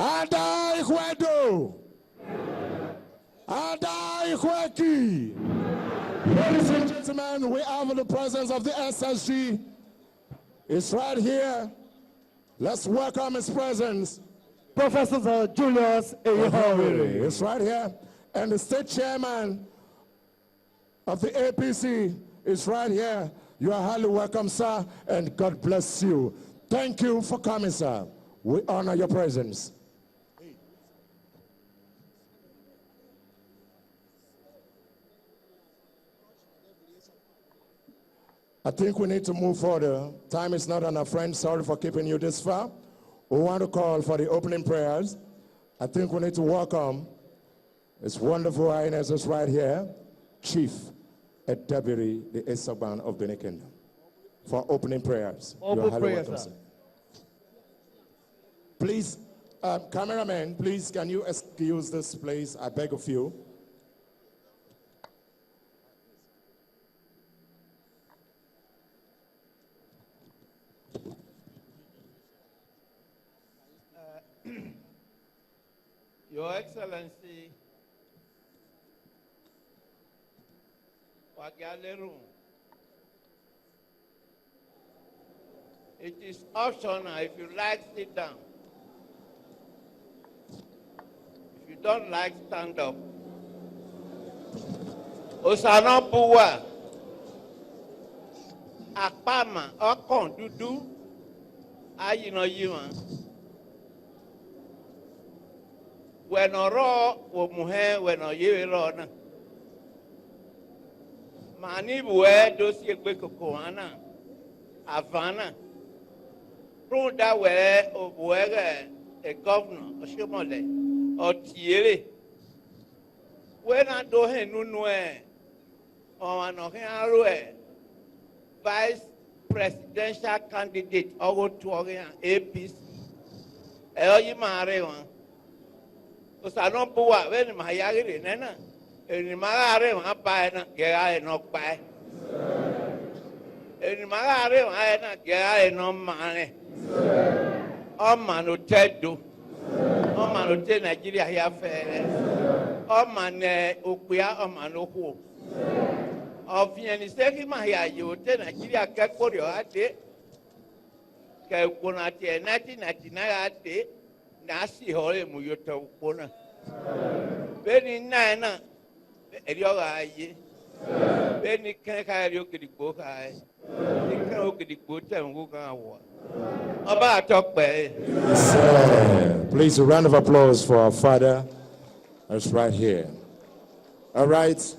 Adai Hwedo. Adai Hweki. Ladies and gentlemen, we have the presence of the SSG. It's right here. Let's welcome his presence. Professor Julius Osinbajo. It's right here. And the state chairman of the APC is right here. You are highly welcome, sir, and God bless you. Thank you for coming, sir. We honor your presence. I think we need to move further. Time is not on our friend. Sorry for keeping you this far. We want to call for the opening prayers. I think we need to welcome His wonderful Highness is right here, Chief and Deputy, the Esaban of Benin Kingdom, for opening prayers. Open prayers, sir. Please, cameraman, please, can you excuse this place? I beg of you. Your Excellency, Wagaleru, it is optional. If you like, sit down. If you don't like, stand up. Osanobuwa, Akpama, Okon, Dudu, Ayinoyima. When oro wo muhe when oyero na mani buwe dosi egbe koko ana avana runda we obuwe a governor Oshiomhole otiere when I do he nunu o ano he aro vice presidential candidate ogo tuoge APC e oyi mare wan Osanobuwa when my yagiri nena, and Magare, my pine, Gay no pie. And Magare, I not Gay no money. Oh, man, who tell do. Oh, man, who tell Nigeria here fair. Oh, man, Uquia, oh, man, who. Of any second, my hair, you tell Nigeria get for your day. Kakunati, 1999 day. Nasi hole muyota ukona. Beni nana, erioga aye. Beni keka erioga dikbo kai. Keka oga dikbo tengu kawa. Aba talk by. Please, a round of applause for our father. That's right here. All right.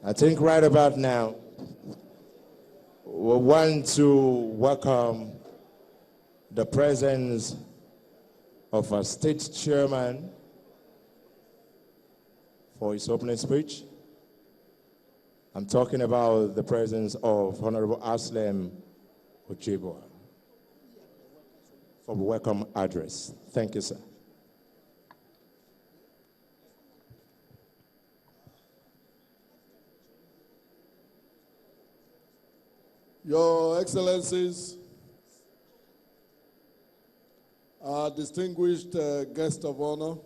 I think right about now, we want to welcome the presence of our state chairman for his opening speech. I'm talking about the presence of Honorable Aslem Ochiboa for the welcome address. Thank you, sir. Your Excellencies, our distinguished guest of honor,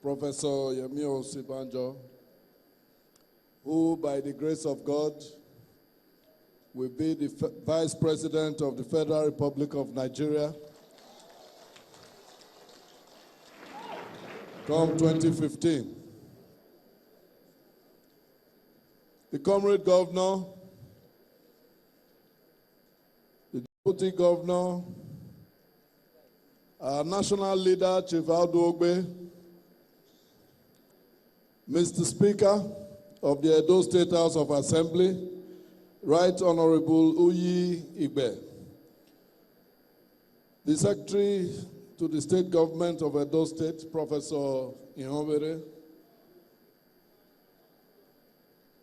Professor Osinbajo, who by the grace of God will be the Vice President of the Federal Republic of Nigeria come 2015. The Comrade Governor, the Deputy Governor, our national leader, Chief Aldo Ogbe, Mr. Speaker of the Edo State House of Assembly, Right Honorable Uyi Igbe, the Secretary to the State Government of Edo State, Professor Oshiomhole,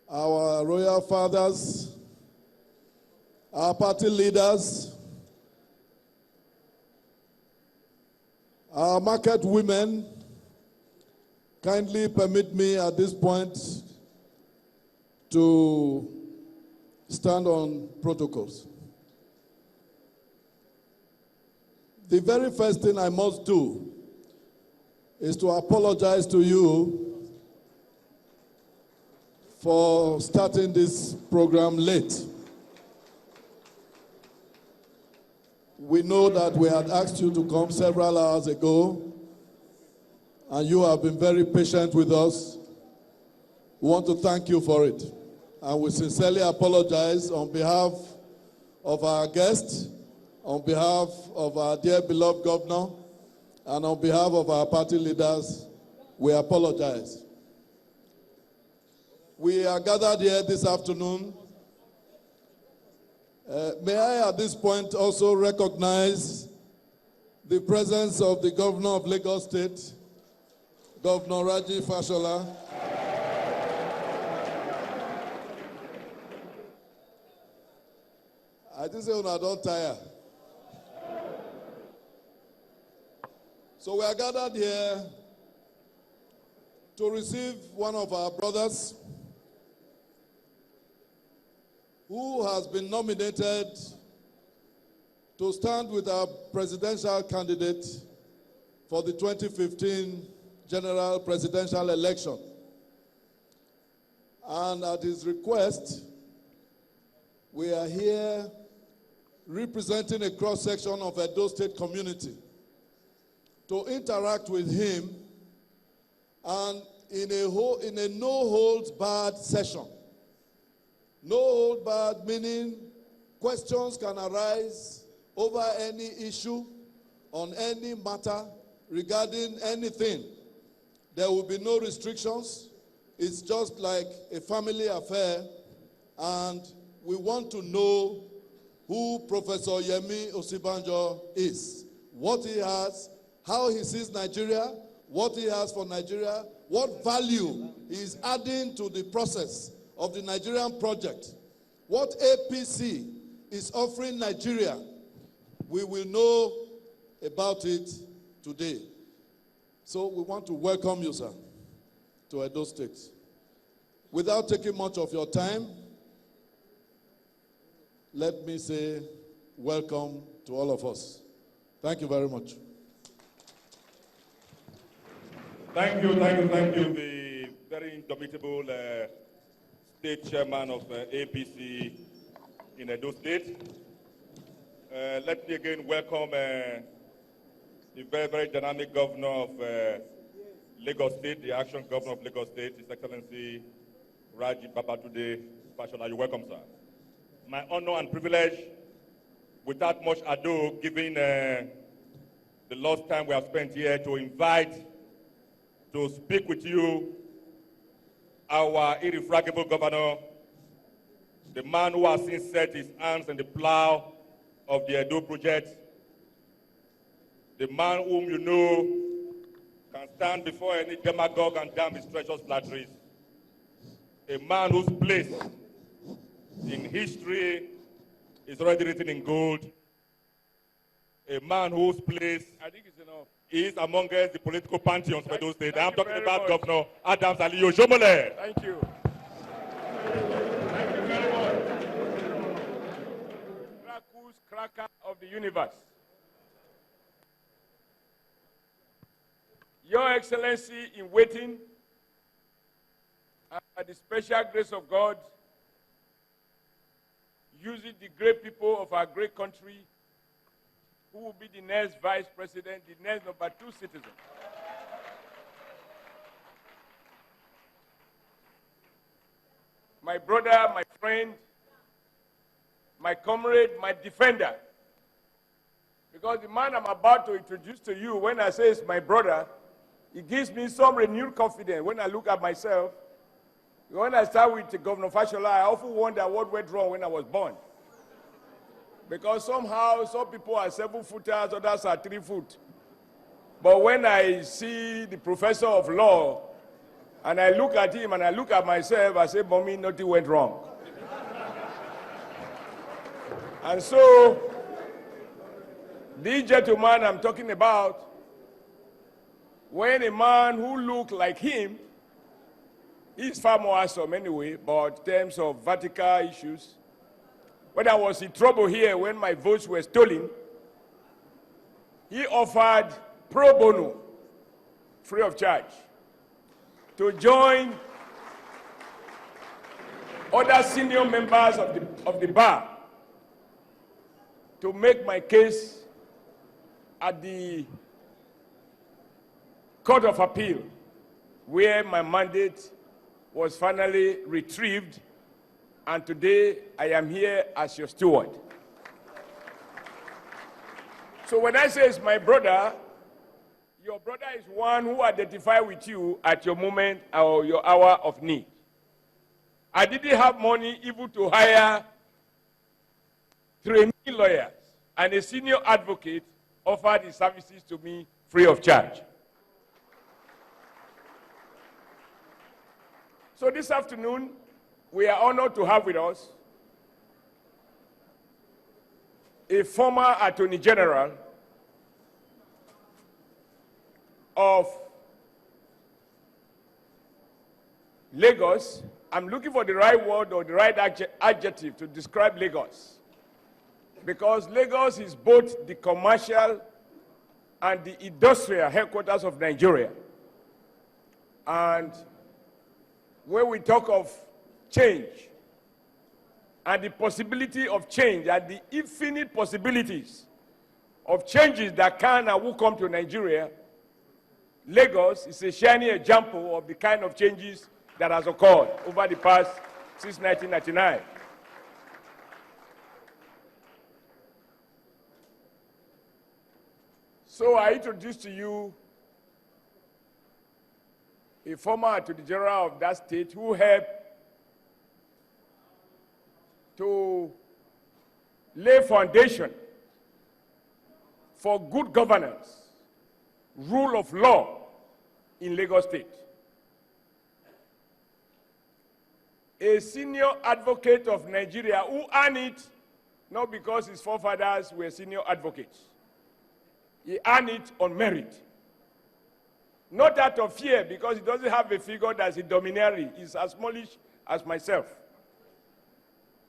our royal fathers, our party leaders, our market women, kindly permit me at this point to stand on protocols. The very first thing I must do is to apologize to you for starting this program late. We know that we had asked you to come several hours ago, and you have been very patient with us. We want to thank you for it. And we sincerely apologize on behalf of our guests, on behalf of our dear beloved governor, and on behalf of our party leaders. We apologize. We are gathered here this afternoon. May I at this point also recognize the presence of the governor of Lagos State, Governor Raji Fashola. I just say, I don't tire. So we are gathered here to receive one of our brothers who has been nominated to stand with our presidential candidate for the 2015 general presidential election. And at his request, we are here representing a cross-section of Edo State community to interact with him and in a no-holds-barred session. No hold barred, meaning questions can arise over any issue, on any matter, regarding anything. There will be no restrictions. It's just like a family affair, and we want to know who Professor Yemi Osinbajo is, what he has, how he sees Nigeria, what he has for Nigeria, what value he is adding to the process of the Nigerian project, what APC is offering Nigeria. We will know about it today. So we want to welcome you, sir, to Edo State. Without taking much of your time, let me say welcome to all of us. Thank you very much. Thank you, the very indomitable state chairman of APC in Edo State. Let me again welcome the very, very dynamic governor of Lagos State, the action governor of Lagos State, His Excellency Raji Babatude Fashola. You're welcome, sir. My honor and privilege, without much ado, given the last time we have spent here, to invite to speak with you our irrefragable governor, the man who has since set his hands in the plow of the Edo project, the man whom you know can stand before any demagogue and damn his treacherous flatteries, a man whose place in history is already written in gold, a man whose place, I think it's enough, is among us the political pantheons of Edo State. I'm talking about Governor Adams Ali Oshiomhole. Thank you. Thank you very much. Krakus, cracker of the universe. Your Excellency in waiting, by the special grace of God, using the great people of our great country, who will be the next vice president, the next number 2 citizen. My brother, my friend, my comrade, my defender. Because the man I'm about to introduce to you, when I say it's my brother, it gives me some renewed confidence when I look at myself. When I start with Governor Fashola, I often wonder what went wrong when I was born. Because somehow some people are 7-footers, others are 3 foot. But when I see the professor of law, and I look at him and I look at myself, I say, Mommy, nothing went wrong. And so, this gentleman I'm talking about, when a man who looked like him, he's far more handsome anyway, but in terms of vertical issues, when I was in trouble here, when my votes were stolen, he offered pro bono, free of charge, to join other senior members of the bar to make my case at the Court of Appeal, where my mandate was finally retrieved, and today I am here as your steward. So when I say it's my brother, your brother is one who identified with you at your moment or your hour of need. I didn't have money even to hire trainee lawyers, and a senior advocate offered his services to me free of charge. So this afternoon, we are honored to have with us a former Attorney General of Lagos. I'm looking for the right word or the right adjective to describe Lagos, because Lagos is both the commercial and the industrial headquarters of Nigeria. And when we talk of change and the possibility of change and the infinite possibilities of changes that can and will come to Nigeria, Lagos is a shining example of the kind of changes that has occurred over the past since 1999. So I introduce to you a former Attorney General of that state who helped to lay foundation for good governance, rule of law in Lagos State. A senior advocate of Nigeria who earned it not because his forefathers were senior advocates. He earned it on merit. Not out of fear, because he doesn't have a figure that's a domineering. He's as smallish as myself.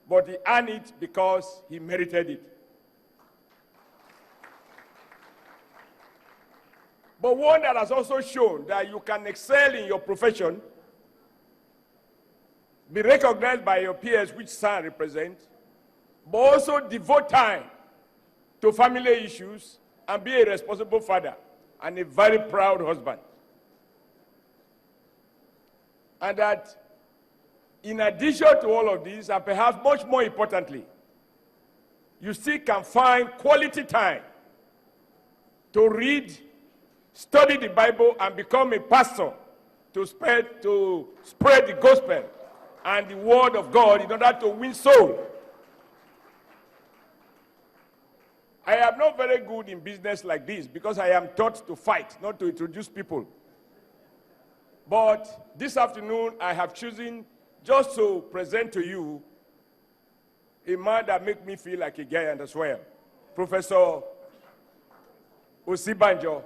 But he earned it because he merited it. But one that has also shown that you can excel in your profession, be recognized by your peers, which son represent, but also devote time to family issues and be a responsible father and a very proud husband. And that, in addition to all of these, and perhaps much more importantly, you still can find quality time to read, study the Bible, and become a pastor to spread the gospel and the word of God in order to win souls. I am not very good in business like this because I am taught to fight, not to introduce people. But this afternoon, I have chosen just to present to you a man that makes me feel like a giant as well, Professor Osinbajo,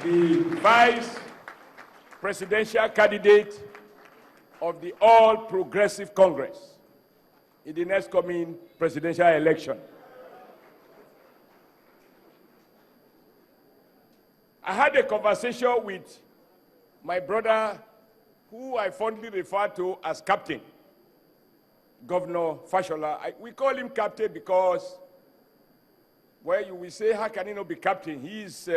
the Vice Presidential candidate of the All Progressive Congress in the next coming presidential election. I had a conversation with my brother, who I fondly refer to as Captain, Governor Fashola. We call him Captain because, well, you will say, how can he not be Captain? He is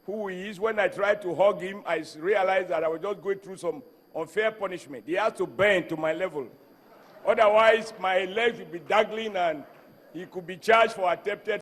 who he is. When I tried to hug him, I realized that I was just going through some unfair punishment. He has to bend to my level. Otherwise, my legs will be dangling and he could be charged for attempted